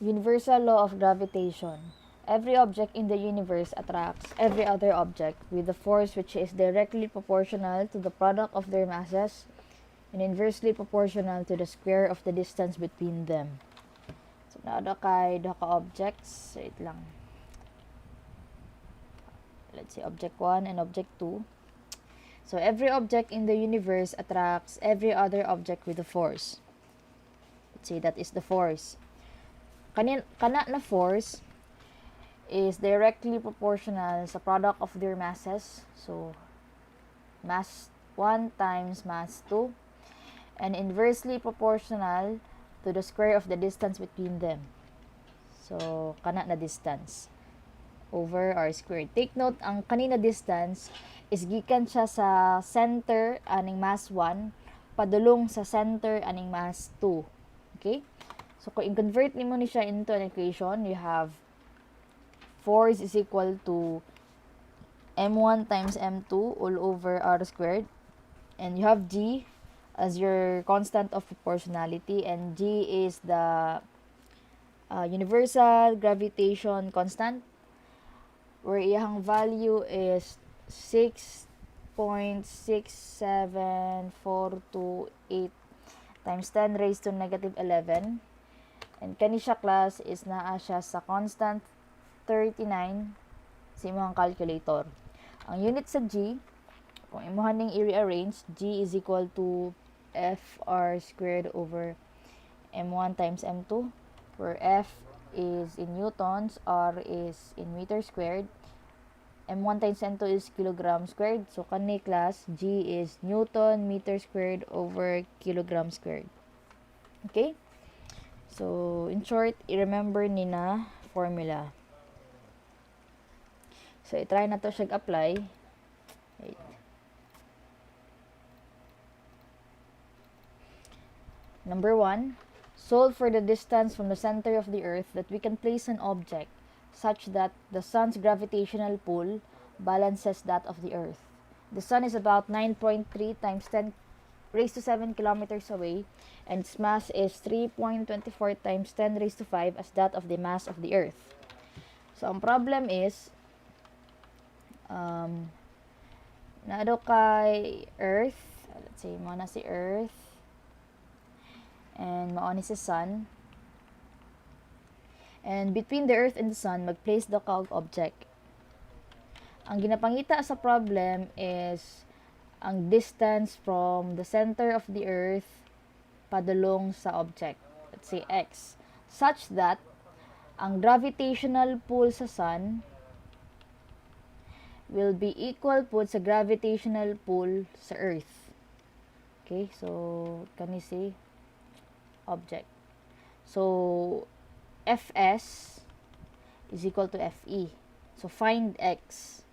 Universal law of gravitation. Every object in the universe attracts every other object with a force which is directly proportional to the product of their masses and inversely proportional to the square of the distance between them. So, naada kay duha ka objects. Wait lang. Let's say object 1 and object 2. So, every object in the universe attracts every other object with a force. Let's say that is the force. Kana na force is directly proportional sa product of their masses. So, mass 1 times mass 2 and inversely proportional to the square of the distance between them. So, kana na distance over r squared. Take note, ang kanina distance is gikan siya sa center aning mass 1 padulong sa center aning mass 2. Okay? So, kung i-convert nimo ni siya into an equation, you have force is equal to m1 times m2 all over r squared. And you have g as your constant of proportionality. And g is the universal gravitation constant, where iyang value is 6.67428 times 10 raised to negative 11. And kani siya class is naa siya sa constant 39 sa imong calculator. Ang unit sa G, kung imuhan ning i-rearrange, G is equal to Fr squared over M1 times M2, where F is in newtons, R is in meter squared, M1 times M2 is kilogram squared. So, kani class, G is newton meter squared over kilogram squared. Okay? So, in short, i-remember ni na formula. So, i-try na to siya apply. Wait. Number 1, solve for the distance from the center of the Earth that we can place an object such that the Sun's gravitational pull balances that of the Earth. The Sun is about 9.3 times 10 raised to 7 kilometers away, and its mass is 3.24 times 10 raised to 5 as that of the mass of the Earth. So, ang problem is, naado kay Earth, let's say, mo na si Earth, and mao ni si Sun, and between the Earth and the Sun, mag-place daw ka og object. Ang ginapangita sa problem is ang distance from the center of the Earth padulong sa object, let's say x, such that ang gravitational pull sa Sun will be equal po sa gravitational pull sa Earth. Okay, so kani si object. So, Fs is equal to Fe. So, find x.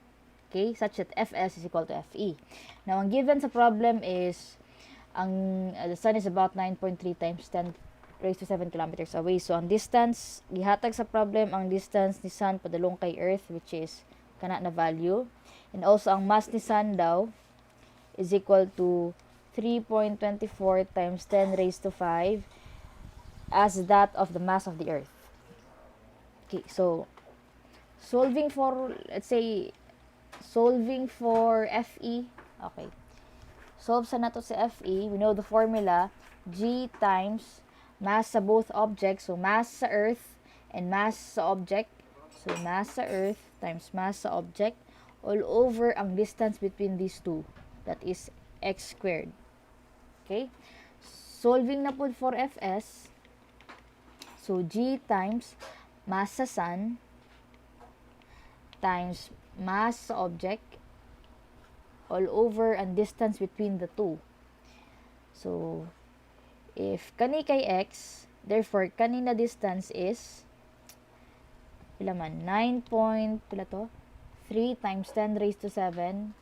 Okay, such that Fs is equal to Fe. Now, ang given sa problem is, the Sun is about 9.3 times 10 raised to 7 kilometers away. So, ang distance, gihatag sa problem, ang distance ni Sun padulong kay Earth, which is kana na value. And also, ang mass ni Sun daw is equal to 3.24 times 10 raised to 5 as that of the mass of the Earth. Okay, so, solving for, let's say, solving for Fe, okay. Solve sa nato sa Fe, we know the formula, G times mass sa both objects, so mass sa Earth and mass sa object. So, mass sa Earth times mass sa object all over ang distance between these two. That is x squared. Okay? Solving na po for Fs, so G times mass sa Sun times mass sa object all over ang distance between the two. So, if kani kay x, therefore, kani na distance is pila man? 3 times 10 raised to 7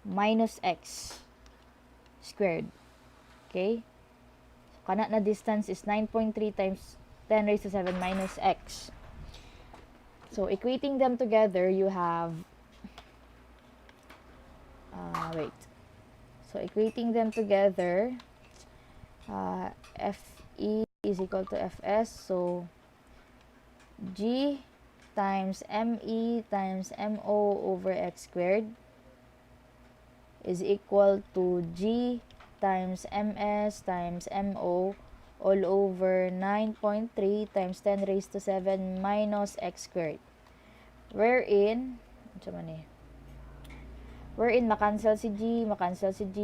minus x squared. Okay? So, kana na distance is 9.3 times 10 raised to 7 minus x. So, equating them together, you have So, equating them together, Fe is equal to Fs. So, G times ME times MO over X squared is equal to G times MS times MO all over 9.3 times 10 raised to 7 minus X squared. Wherein, makancel si G, makancel si G,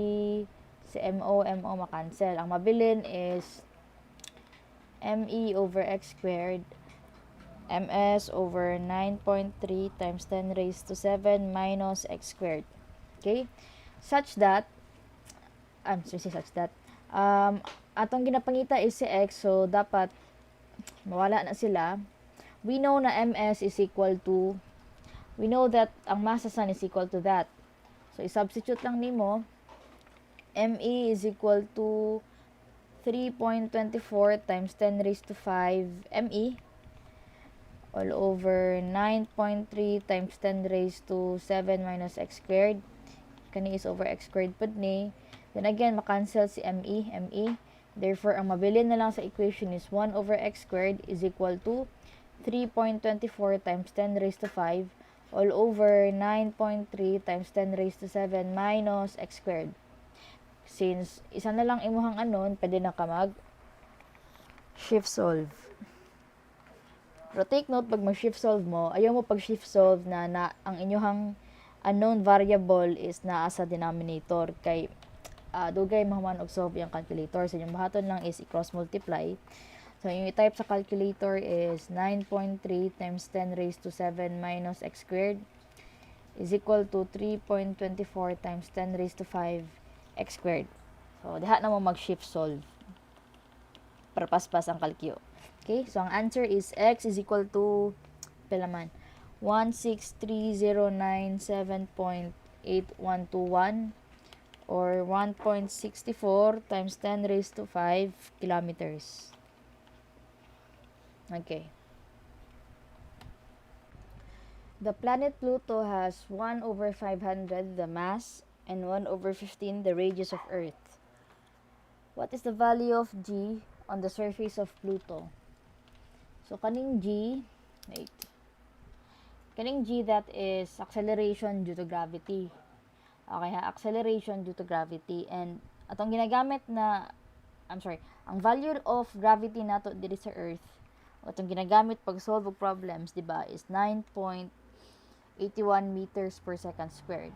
si MO makancel. Ang mabilin is ME over X squared, MS over 9.3 times 10 raised to 7 minus X squared. Okay? Such that, atong ginapangita is si X, so dapat mawala na sila. We know na MS is equal to, we know that ang mass sa sun is equal to that. So, i-substitute lang nimo, ME is equal to 3.24 times 10 raised to 5 ME all over 9.3 times 10 raised to 7 minus X squared. Kani is over X squared pud ni. Then again, makancel si ME. Therefore, ang mabilin na lang sa equation is 1 over X squared is equal to 3.24 times 10 raised to 5 all over 9.3 times 10 raised to 7 minus X squared. Since isa na lang imuhang anon, pwede na ka mag shift solve. Pero take note, pag mag-shift solve mo, ayaw mo pag-shift solve na ang inyong unknown variable is naa sa denominator. Kay dugay mahuman og solve yung calculator. So, yung bahaton lang is i-cross multiply. So, yung i-type sa calculator is 9.3 times 10 raised to 7 minus X squared is equal to 3.24 times 10 raised to 5 X squared. So, diha na mo mag-shift solve para paspas ang kalkyo. Okay? So, ang answer is X is equal to pilaman 163,097.8121 or 1.64 times 10 raised to 5 kilometers. Okay. The planet Pluto has 1 over 500 the mass and 1 over 15 the radius of Earth. What is the value of G on the surface of Pluto? So, kaning G, that is acceleration due to gravity. Okay ha, acceleration due to gravity. And atong ginagamit na, ang value of gravity nato diri sa Earth, atong ginagamit pag solve og problems, di ba, is 9.81 meters per second squared.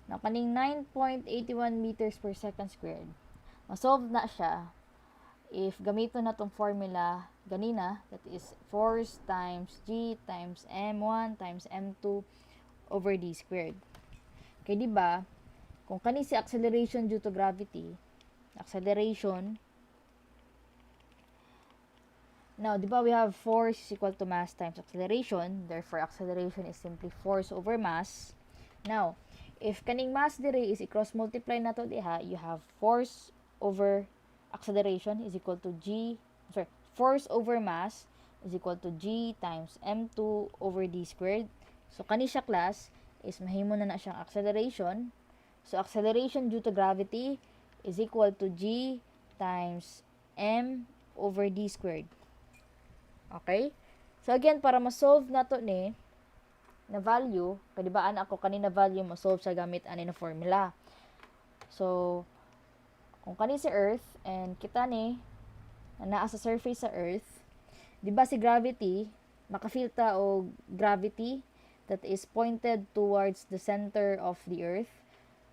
Now, kaning 9.81 meters per second squared, ma-solve na siya if gamiton na tong formula ganina, that is force times G times M1 times M2 over D squared. Kaya di ba, kung kani si acceleration due to gravity, now, di ba we have force is equal to mass times acceleration, therefore acceleration is simply force over mass. Now, if kaning mass dire is i-cross multiply na to diha, you have force over acceleration is equal to force over mass is equal to G times M2 over D squared. So, kani siya class is mahimo na siyang acceleration. So, acceleration due to gravity is equal to G times M over D squared. Okay? So, again, para ma-solve na to ni na value, kadibaan ako kanina value ma-solve sa gamit ani na formula. So, kung kani si Earth and kita ni na naa sa surface sa Earth, di ba si gravity makafeel ta og gravity that is pointed towards the center of the Earth.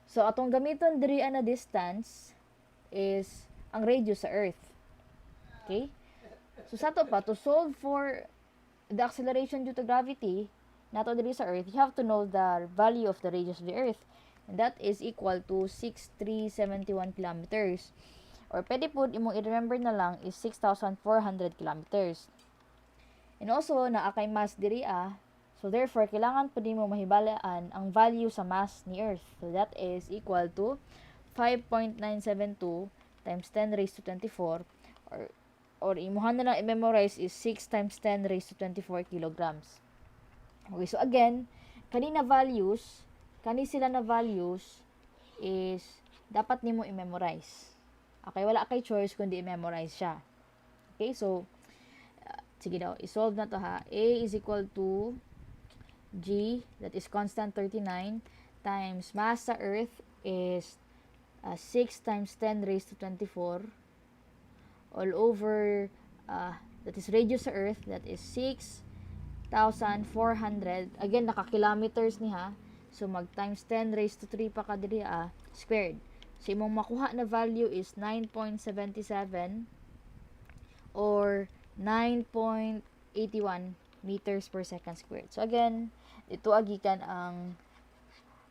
So, atong gamiton diri na distance is ang radius sa Earth. Okay? So, sa to pa, to solve for the acceleration due to gravity, nato diri sa Earth, you have to know the value of the radius of the Earth. And that is equal to 6,371 kilometers. Or pwede po imong i-remember na lang is 6,400 kilometers. And also, naakay mass diri so therefore, kailangan po din mo mahibalaan ang value sa mass ni Earth. So that is equal to 5.972 times 10 raised to 24 or imuhan na lang i-memorize is 6 times 10 raised to 24 kilograms. Okay, so again, kani sila na values is dapat nimo i-memorize. Okay, wala kay choice kundi i-memorize siya. Okay, so, sige daw, isolve na to ha. A is equal to G, that is constant 39, times mass sa Earth is 6 times 10 raised to 24, all over, that is radius sa Earth, that is 6,400. Again, naka-kilometers ni ha. So, mag times 10 raised to 3 pa ka diri, squared. So, imong makuha na value is 9.77 or 9.81 meters per second squared. So, again, ito agikan ang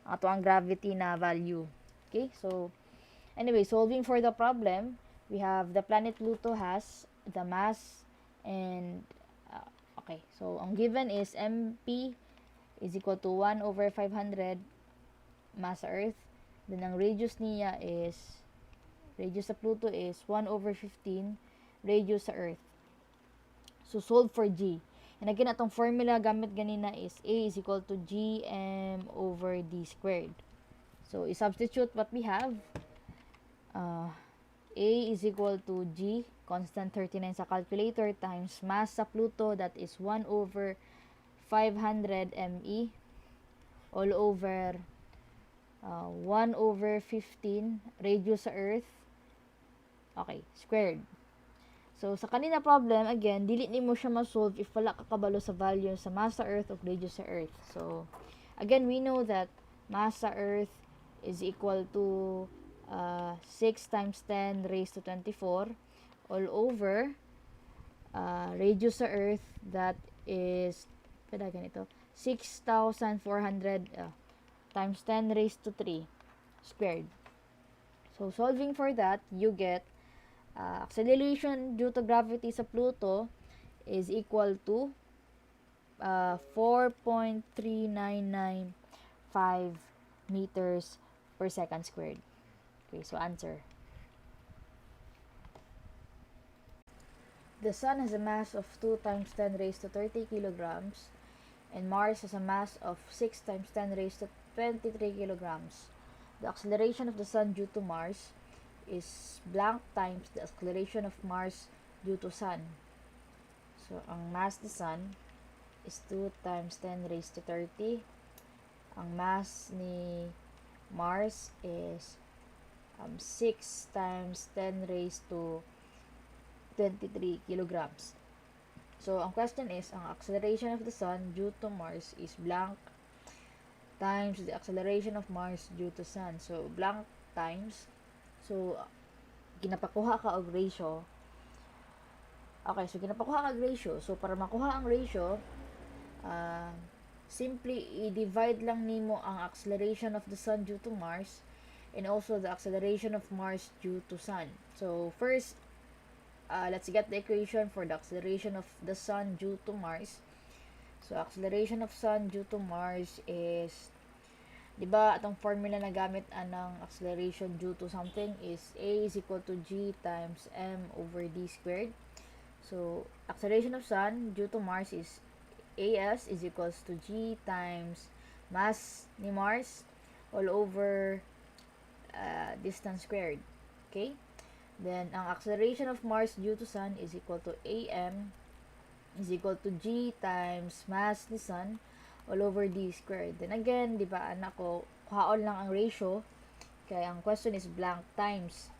ato ang gravity na value. Okay? So, anyway, solving for the problem, we have the planet Pluto has the mass and okay, so ang given is MP is equal to 1 over 500 mass sa Earth. Then ang radius niya is, radius sa Pluto is 1 over 15 radius sa Earth. So solve for G. And again, atong formula gamit ganina is A is equal to GM over D squared. So i-substitute what we have. A is equal to G, constant 39 sa calculator, times mass sa Pluto, that is 1 over 500 ME, all over 1 over 15 radius sa Earth, okay, squared. So, sa kanina problem, again, dili ni mo siya ma-solve if wala ka kabalo sa value sa mass sa Earth o radius sa Earth. So, again, we know that mass sa Earth is equal to 6 times 10 raised to 24 all over radius sa Earth, that is, pwede ganito, 6,400 times 10 raised to 3 squared. So, solving for that, you get acceleration due to gravity sa Pluto is equal to 4.3995 meters per second squared. Okay, so answer. The Sun has a mass of 2 times 10 raised to 30 kilograms, and Mars has a mass of 6 times 10 raised to 23 kilograms. The acceleration of the Sun due to Mars is blank times the acceleration of Mars due to Sun. So, ang mass ni Sun is 2 times 10 raised to 30. Ang mass ni Mars is 6 times 10 raised to 23 kilograms. So, ang question is, ang acceleration of the Sun due to Mars is blank times the acceleration of Mars due to Sun. So, blank times. So, ginapakuha ka og ratio. Okay, so ginapakuha ka og ratio. So, para makuha ang ratio, simply i-divide lang nimo ang acceleration of the Sun due to Mars and also the acceleration of Mars due to Sun. So, first, let's get the equation for the acceleration of the Sun due to Mars. So, acceleration of Sun due to Mars is, di ba, atong formula na gamit anang acceleration due to something is A is equal to G times M over D squared. So, acceleration of Sun due to Mars is AS is equals to G times mass ni Mars all over distance squared. Okay? Then, ang acceleration of Mars due to Sun is equal to AM is equal to G times mass ni Sun all over D squared. Then again, di ba, anak ko, kuhaon lang ang ratio. Kaya ang question is blank times.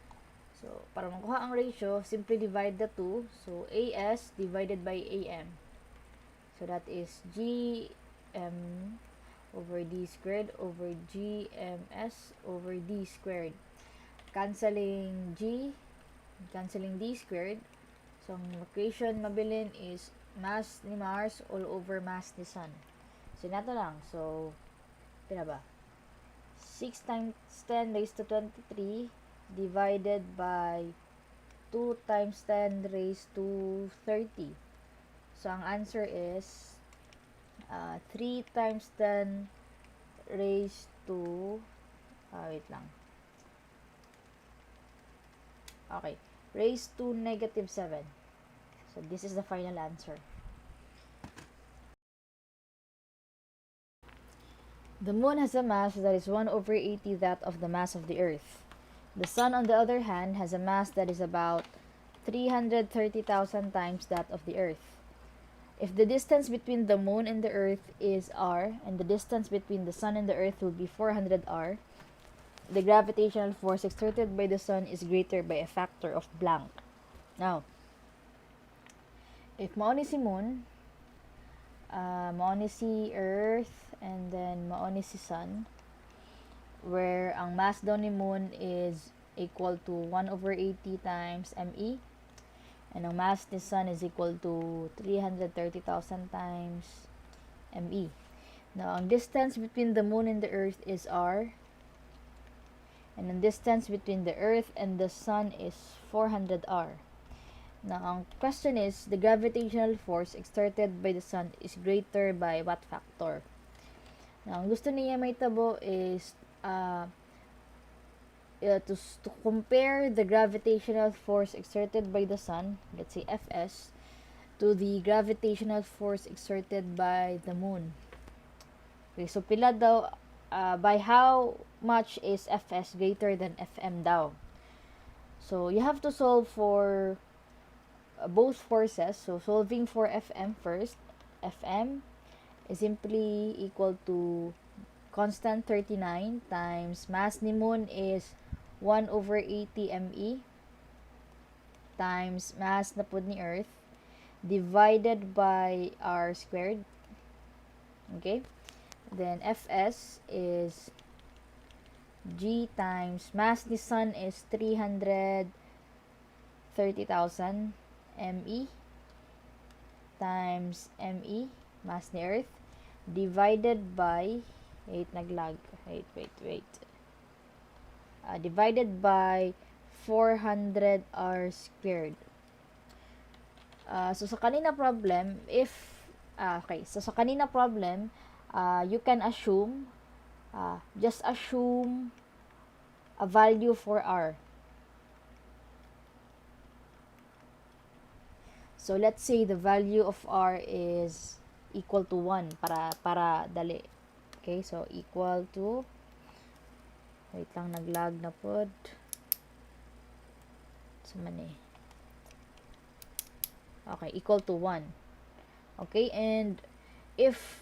So, para makuha ang ratio, simply divide the two. So, AS divided by AM. So, that is GM over D squared over GMS over D squared. Canceling G, canceling D squared. So, ang equation mabilin is mass ni Mars all over mass ni Sun. So, nato lang. So, pina ba? 6 times 10 raised to 23 divided by 2 times 10 raised to 30. So, ang answer is 3 times 10 raised to wait lang. Okay. Raised to negative 7. So, this is the final answer. The moon has a mass that is 1 over 80 that of the mass of the Earth. The Sun, on the other hand, has a mass that is about 330,000 times that of the Earth. If the distance between the Moon and the Earth is r, and the distance between the Sun and the Earth will be 400 r, the gravitational force exerted by the Sun is greater by a factor of blank. Now, if mao ni si Moon, mao ni si Earth, and then mao ni si Sun, where ang mass daw ni Moon is equal to 1 over 80 times ME, and ang mass ni Sun is equal to 330,000 times ME. Now, ang distance between the Moon and the Earth is r, and ang distance between the Earth and the Sun is 400 r. Now, ang question is, the gravitational force exerted by the Sun is greater by what factor? Now, ang gusto niya may tabo is to compare the gravitational force exerted by the Sun, let's say Fs, to the gravitational force exerted by the Moon. Okay, so pila daw, by how much is Fs greater than Fm daw? So, you have to solve for both forces. So, solving for Fm first. Fm is simply equal to constant 39 times mass ni Moon is 1 over 80 ME times mass na pod ni Earth divided by r squared. Okay? Then Fs is G times mass ni Sun is 330,000 ME times ME mass ni Earth divided by divided by 400 r squared. So sa kanina problem, you can assume, just assume a value for r. So let's say the value of r is equal to 1 para dali. Okay, so equal to, wait lang, naglag na pod. Okay, equal to 1. Okay, and if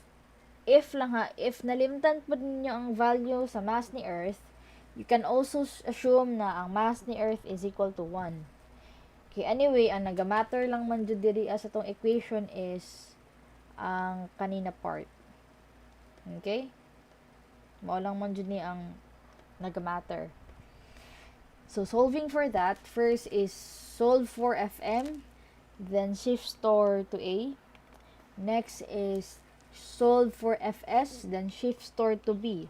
nalimtan po ninyo ang value sa mass ni Earth, you can also assume na ang mass ni Earth is equal to 1. Okay, anyway, ang nagamatter lang man jud diri sa tong equation is ang kanina part. Okay? Mao lang man jud ni ang nagamatter. So, solving for that, first is solve for Fm, then shift store to A. Next is solve for Fs, then shift store to B.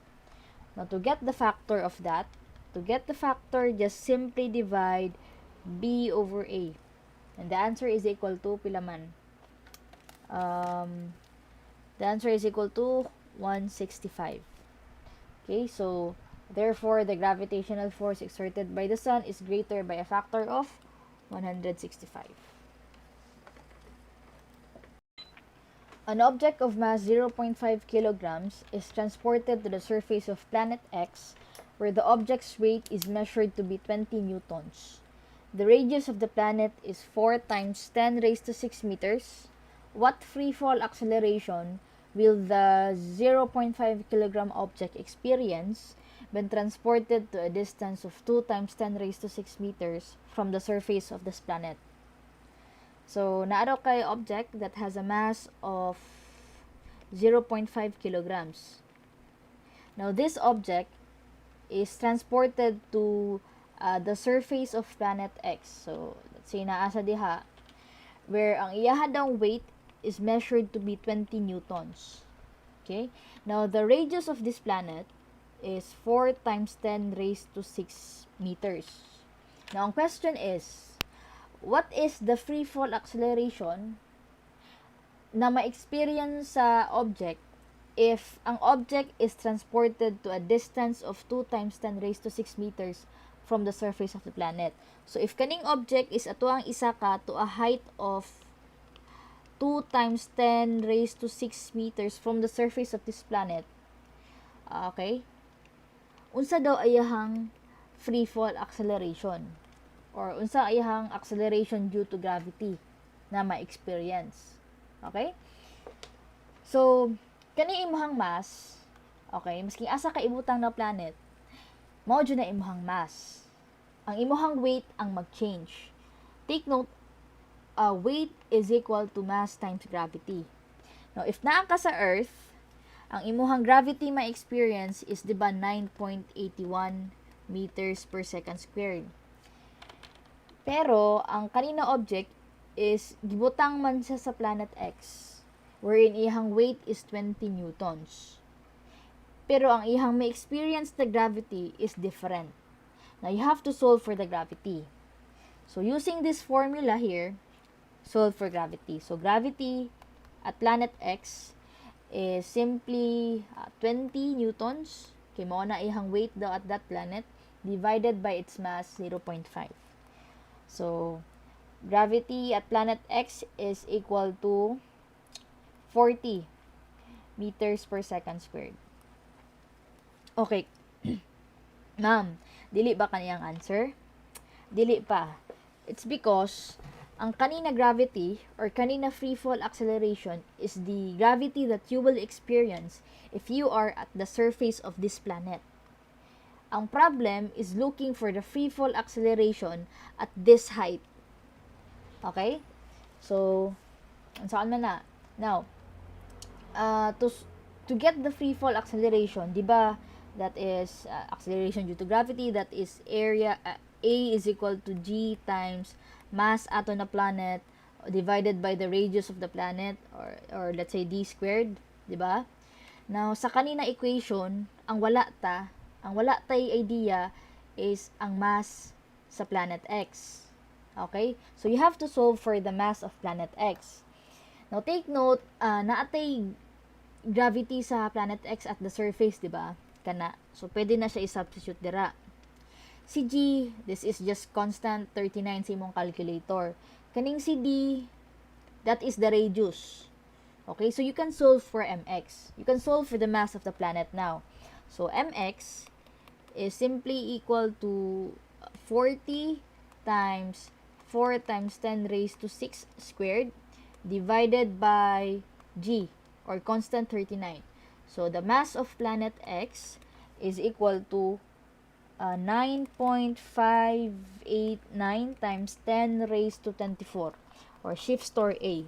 Now, to get the factor of that, just simply divide B over A. And the answer is equal to pila man? The answer is equal to 165. Okay, so therefore the gravitational force exerted by the Sun is greater by a factor of 165. An object of mass 0.5 kilograms is transported to the surface of planet X, where the object's weight is measured to be 20 newtons. The radius of the planet is 4 times 10 raised to 6 meters. What freefall acceleration will the 0.5 kilogram object experience when transported to a distance of 2 times 10 raised to 6 meters from the surface of this planet? So, naaro kay object that has a mass of 0.5 kilograms. Now, this object is transported to the surface of planet X. So, let's say naasa diha, where ang iyaha daw weight is measured to be 20 newtons. Okay? Now, the radius of this planet is 4 times 10 raised to 6 meters. Now, ang question is, what is the free fall acceleration na ma-experience sa object if ang object is transported to a distance of 2 times 10 raised to 6 meters from the surface of the planet? So, if kaning object is ato ang isa ka to a height of 2 times 10 raised to 6 meters from the surface of this planet, okay, unsa daw ayahang free fall acceleration? or unsa iyang acceleration due to gravity na ma-experience. Okay? So, kani imuhang mass, okay, maski asa ka ibutang na planet, mao jud na imuhang mass. Ang imuhang weight ang mag-change. Take note, weight is equal to mass times gravity. Now, if naa ka sa Earth, ang imuhang gravity ma-experience is, di ba, 9.81 meters per second squared. Pero, ang kanina object is, gibutang man siya sa planet X, wherein ihang weight is 20 newtons. Pero, ang ihang ma-experience na gravity is different. Now, you have to solve for the gravity. So, using this formula here, solve for gravity. So, gravity at planet X is simply 20 newtons. Okay, mao na ihang weight daw at that planet divided by its mass 0.5. So, gravity at planet X is equal to 40 meters per second squared. Okay. Ma'am, dili ba kaniyang answer? Dili pa. It's because ang kanina gravity or kanina free fall acceleration is the gravity that you will experience if you are at the surface of this planet. Ang problem is looking for the free fall acceleration at this height. Okay? So, saan man na? Now, to get the free fall acceleration, di ba, that is acceleration due to gravity, that is area, A is equal to G times mass ato na planet divided by the radius of the planet, or let's say D squared, di ba? Now, sa kanina equation, ang wala tay idea is ang mass sa planet X. Okay? So, you have to solve for the mass of planet X. Now, take note, naatay gravity sa planet X at the surface, di ba? Kana. So, pwede na siya i-substitute dira. Si G, this is just constant 39 sa imong calculator. Kaning si D, that is the radius. Okay, so you can solve for mx. You can solve for the mass of the planet now. So, mx is simply equal to 40 times 4 times 10 raised to 6 squared divided by G, or constant 39. So, the mass of planet X is equal to 9.589 times 10 raised to 24, or shift store A.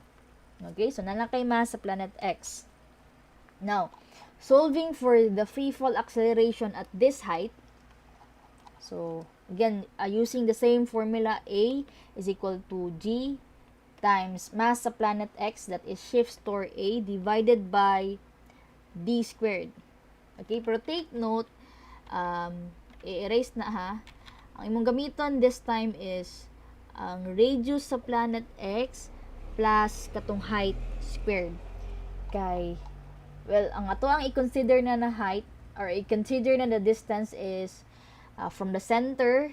Okay, so nanakay mass sa planet X. Now, solving for the free fall acceleration at this height, so again, using the same formula, A is equal to G times mass sa planet X, that is shift store A, divided by D squared. Okay, pero take note, i-erase na ha. Ang imong gamiton this time is ang radius sa planet X plus katong height squared. Kay, well, ang ato ang i-consider na height, or i-consider na the distance is from the center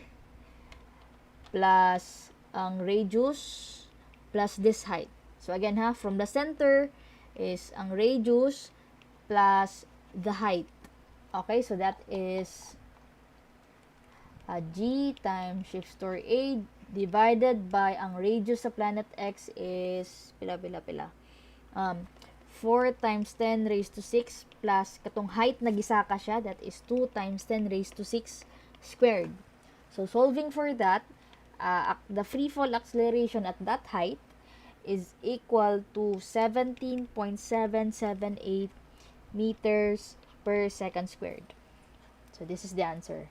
plus ang radius plus this height. So again ha, from the center is ang radius plus the height. Okay, so that is G times shift store A divided by ang radius sa planet X is 4 times 10 raised to 6 plus katong height na gisaka siya, that is 2 times 10 raised to 6 squared. So, solving for that, the free fall acceleration at that height is equal to 17.778 meters per second squared. So, this is the answer.